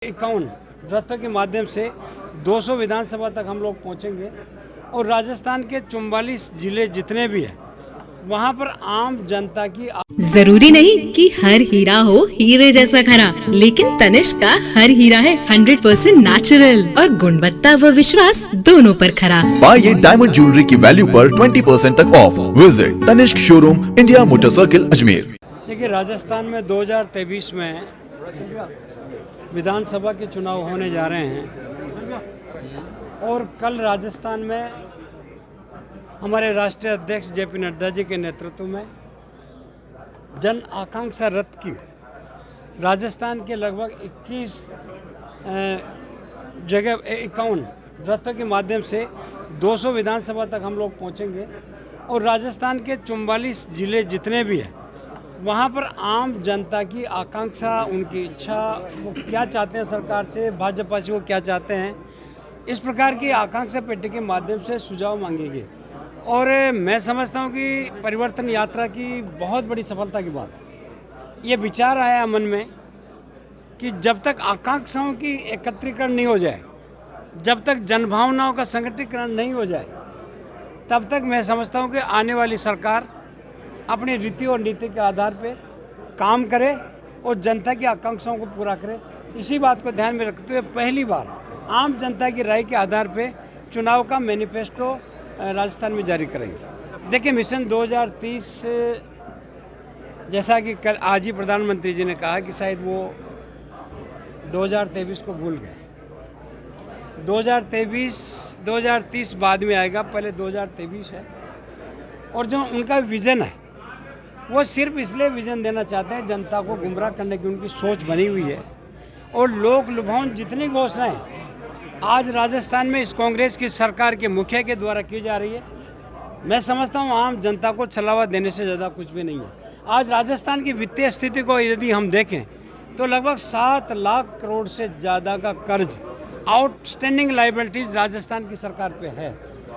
51 रथों के माध्यम से 200 विधानसभा तक हम लोग पहुंचेंगे और राजस्थान के 44 जिले जितने भी हैं वहां पर आम जनता की जरूरी नहीं कि हर हीरा हो हीरे जैसा खरा, लेकिन तनिष्क का हर हीरा है 100% नेचुरल और गुणवत्ता व विश्वास दोनों पर खरा। पाइए डायमंड ज्वेलरी की वैल्यू पर 20% तक off. Visit Tanishq showroom, India motor circle, Ajmer. देखिए, राजस्थान में 2023 में विधानसभा के चुनाव होने जा रहे हैं और कल राजस्थान में हमारे राष्ट्रीय अध्यक्ष जेपी नड्डा जी के नेतृत्व में जन आकांक्षा रथ की राजस्थान के लगभग 21 जगह 51 रथों के माध्यम से 200 विधानसभा तक हम लोग पहुंचेंगे और राजस्थान के 44 जिले जितने भी हैं वहाँ पर आम जनता की आकांक्षा, उनकी इच्छा, वो क्या चाहते हैं सरकार से, भाजपा से वो क्या चाहते हैं, इस प्रकार की आकांक्षा पेटी के माध्यम से सुझाव मांगेंगे। और मैं समझता हूँ कि परिवर्तन यात्रा की बहुत बड़ी सफलता की बात ये विचार आया मन में कि जब तक आकांक्षाओं की एकत्रीकरण नहीं हो जाए, जब तक जनभावनाओं का संगठीकरण नहीं हो जाए, तब तक मैं समझता हूँ कि आने वाली सरकार अपनी रीति और नीति के आधार पे काम करे और जनता की आकांक्षाओं को पूरा करे। इसी बात को ध्यान में रखते हुए पहली बार आम जनता की राय के आधार पे चुनाव का मैनिफेस्टो राजस्थान में जारी करेंगे। देखिए, मिशन 2030 जैसा कि कल आज ही प्रधानमंत्री जी ने कहा कि शायद वो 2023 को भूल गए। 2030 बाद में आएगा, पहले 2023 है। और जो उनका विज़न है वो सिर्फ इसलिए विज़न देना चाहते हैं, जनता को गुमराह करने की उनकी सोच बनी हुई है। और लोक लुभावन जितनी घोषणाएं आज राजस्थान में इस कांग्रेस की सरकार के मुखिया के द्वारा की जा रही है, मैं समझता हूं आम जनता को छलावा देने से ज़्यादा कुछ भी नहीं है। आज राजस्थान की वित्तीय स्थिति को यदि हम देखें तो लगभग 7 लाख करोड़ से ज़्यादा का कर्ज, आउटस्टैंडिंग लाइबिलिटीज़ राजस्थान की सरकार पे है।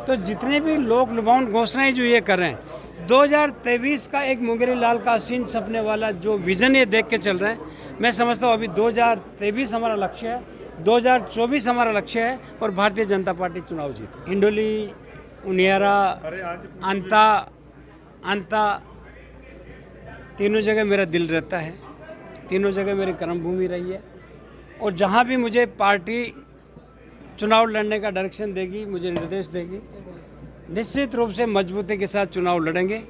तो जितने भी लोक लुभावन घोषणाएं जो ये कर रहे हैं, 2023 का एक मुंगेरी लाल का सीन सपने वाला जो विज़न ये देख के चल रहे हैं, मैं समझता हूँ अभी 2023 हमारा लक्ष्य है, 2024 हमारा लक्ष्य है और भारतीय जनता पार्टी चुनाव जीत। हिंडोली, उनियारा, अंता तीनों जगह मेरा दिल रहता है, तीनों जगह मेरी कर्मभूमि रही है। और जहाँ भी मुझे पार्टी चुनाव लड़ने का डायरेक्शन देगी, मुझे निर्देश देगी, निश्चित रूप से मजबूती के साथ चुनाव लड़ेंगे।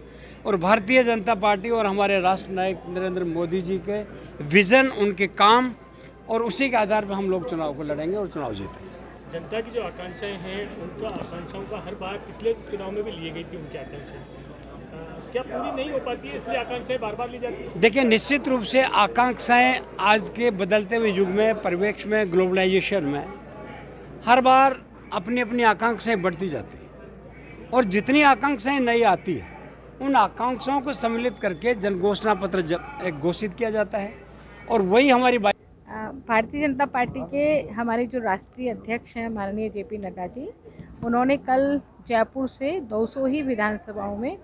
और भारतीय जनता पार्टी और हमारे राष्ट्र नायक नरेंद्र मोदी जी के विज़न, उनके काम और उसी के आधार पर हम लोग चुनाव को लड़ेंगे और चुनाव जीतेंगे। जनता की जो आकांक्षाएं हैं, उनका आकांक्षाओं का हर बार पिछले चुनाव में भी लिए गई थी उनकी आकांक्षाएं, क्या पूरी नहीं हो पाती है, इसलिए आकांक्षाएं बार बार ली जाती है? देखिए, निश्चित रूप से आकांक्षाएं आज के बदलते हुए युग में, परिवेश में, ग्लोबलाइजेशन में हर बार अपनी अपनी आकांक्षाएं बढ़ती जाती हैं और जितनी आकांक्षाएं नई आती हैं उन आकांक्षाओं को सम्मिलित करके जन घोषणा पत्र एक घोषित किया जाता है और वही हमारी भारतीय जनता पार्टी के हमारे जो राष्ट्रीय अध्यक्ष हैं माननीय जेपी नड्डा जी, उन्होंने कल जयपुर से 200 ही विधानसभाओं में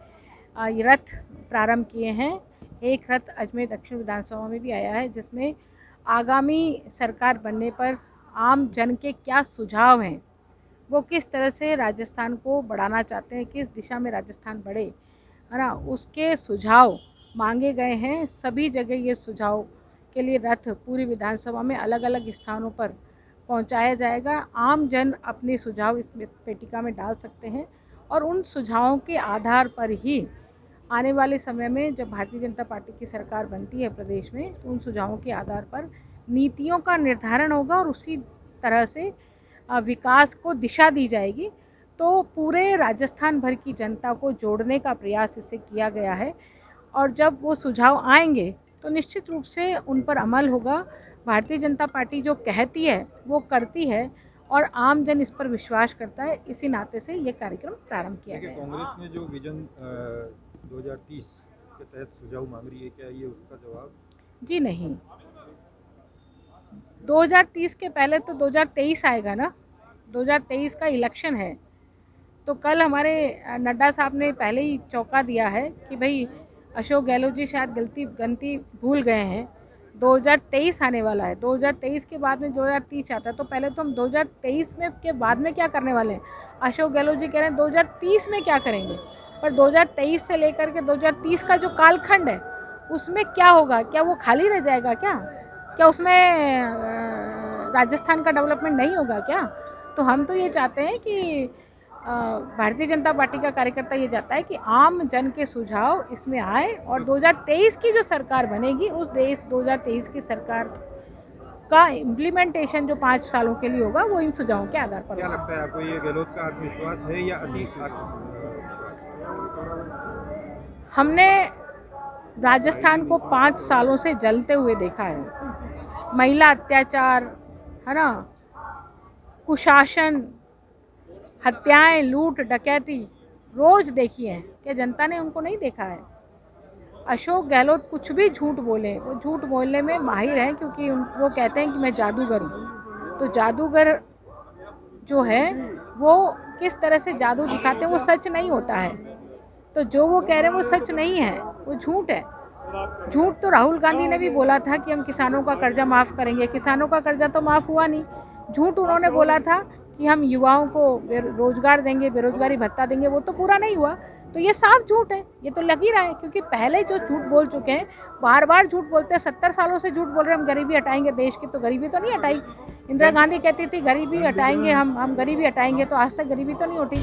रथ प्रारंभ किए हैं। एक रथ अजमेर दक्षिण विधानसभा में भी आया है, जिसमें आगामी सरकार बनने पर आम जन के क्या सुझाव हैं, वो किस तरह से राजस्थान को बढ़ाना चाहते हैं, किस दिशा में राजस्थान बढ़े, है ना, उसके सुझाव मांगे गए हैं। सभी जगह ये सुझाव के लिए रथ पूरी विधानसभा में अलग अलग स्थानों पर पहुंचाया जाएगा। आम जन अपने सुझाव इस पेटिका में डाल सकते हैं और उन सुझावों के आधार पर ही आने वाले समय में जब भारतीय जनता पार्टी की सरकार बनती है प्रदेश में, तो उन सुझावों के आधार पर नीतियों का निर्धारण होगा और उसी तरह से विकास को दिशा दी जाएगी। तो पूरे राजस्थान भर की जनता को जोड़ने का प्रयास इससे किया गया है और जब वो सुझाव आएंगे तो निश्चित रूप से उन पर अमल होगा। भारतीय जनता पार्टी जो कहती है वो करती है और आम जन इस पर विश्वास करता है। इसी नाते से ये कार्यक्रम प्रारंभ किया गया। कांग्रेस ने जो विजन 2030 के तहत सुझाव मांग रही है, क्या ये उसका जवाब? जी नहीं, 2030 के पहले तो 2023 आएगा ना, 2023 का इलेक्शन है। तो कल हमारे नड्डा साहब ने पहले ही चौंका दिया है कि भाई अशोक गहलोत जी शायद गलती भूल गए हैं 2023 आने वाला है, 2023 के बाद में 2030 आता है, तो पहले तो हम 2023 में के बाद में क्या करने वाले हैं। अशोक गहलोत जी कह रहे हैं 2030 में क्या करेंगे, पर 2023 से लेकर के 2030 का जो कालखंड है उसमें क्या होगा, क्या वो खाली रह जाएगा, क्या उसमें राजस्थान का डेवलपमेंट नहीं होगा क्या। तो हम तो ये चाहते हैं कि भारतीय जनता पार्टी का कार्यकर्ता ये चाहता है कि आम जन के सुझाव इसमें आए और 2023 की जो सरकार बनेगी उस 2023 की सरकार का इम्प्लीमेंटेशन जो 5 सालों के लिए होगा वो इन सुझावों के आधार पर क्या होगा। लगता है आपको, ये गहलोत का आत्मविश्वास है या अति आत्मविश्वास? हमने राजस्थान को 5 सालों से जलते हुए देखा है। महिला अत्याचार, है ना, कुशासन, हत्याएं, लूट, डकैती रोज़ देखी है। क्या जनता ने उनको नहीं देखा है। अशोक गहलोत कुछ भी झूठ बोले, वो झूठ बोलने में माहिर हैं, क्योंकि वो कहते हैं कि मैं जादूगर हूँ। तो जादूगर जो है वो किस तरह से जादू दिखाते हैं वो सच नहीं होता है। तो जो वो कह रहे हैं वो सच नहीं है, वो झूठ है। झूठ तो राहुल गांधी ने भी बोला था कि हम किसानों का कर्जा माफ़ करेंगे, किसानों का कर्जा तो माफ़ हुआ नहीं। झूठ उन्होंने बोला था कि हम युवाओं को रोजगार देंगे, बेरोजगारी भत्ता देंगे, वो तो पूरा नहीं हुआ। तो ये साफ झूठ है, ये तो लग ही रहा है, क्योंकि पहले जो झूठ बोल चुके हैं, बार बार झूठ बोलते हैं। 70 सालों से झूठ बोल रहे हैं हम गरीबी हटाएंगे देश की, तो गरीबी तो नहीं हटाई। इंदिरा गांधी कहती थी गरीबी हटाएंगे हम गरीबी हटाएंगे, तो आज तक गरीबी तो नहीं उठी।